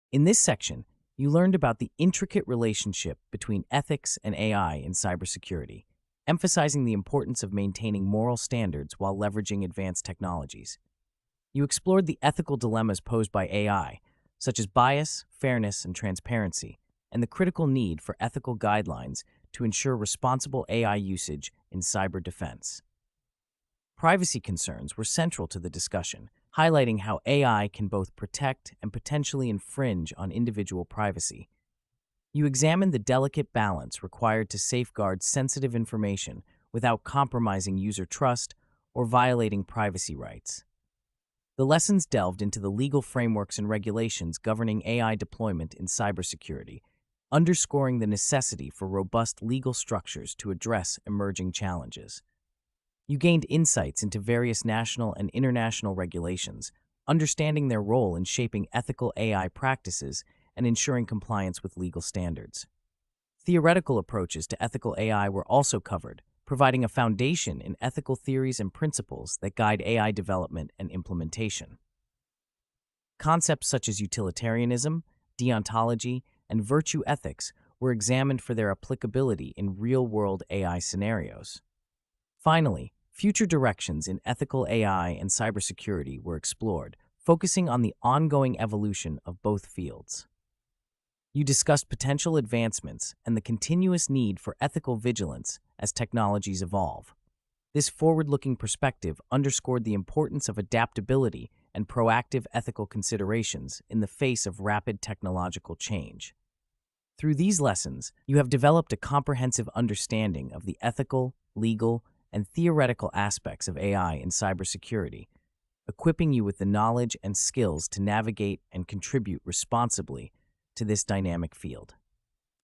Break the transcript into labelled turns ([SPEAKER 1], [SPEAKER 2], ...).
[SPEAKER 1] In this section, you learned about the intricate relationship between ethics and AI in cybersecurity, emphasizing the importance of maintaining moral standards while leveraging advanced technologies. You explored the ethical dilemmas posed by AI, such as bias, fairness, and transparency, and the critical need for ethical guidelines to ensure responsible AI usage in cyber defense. Privacy concerns were central to the discussion, highlighting how AI can both protect and potentially infringe on individual privacy. You examined the delicate balance required to safeguard sensitive information without compromising user trust or violating privacy rights. The lessons delved into the legal frameworks and regulations governing AI deployment in cybersecurity, underscoring the necessity for robust legal structures to address emerging challenges. You gained insights into various national and international regulations, understanding their role in shaping ethical AI practices and ensuring compliance with legal standards. Theoretical approaches to ethical AI were also covered, providing a foundation in ethical theories and principles that guide AI development and implementation. Concepts such as utilitarianism, deontology, and virtue ethics were examined for their applicability in real-world AI scenarios. Finally, future directions in ethical AI and cybersecurity were explored, focusing on the ongoing evolution of both fields. You discussed potential advancements and the continuous need for ethical vigilance as technologies evolve. This forward-looking perspective underscored the importance of adaptability and proactive ethical considerations in the face of rapid technological change. Through these lessons, you have developed a comprehensive understanding of the ethical, legal, and theoretical aspects of AI in cybersecurity, equipping you with the knowledge and skills to navigate and contribute responsibly to this dynamic field.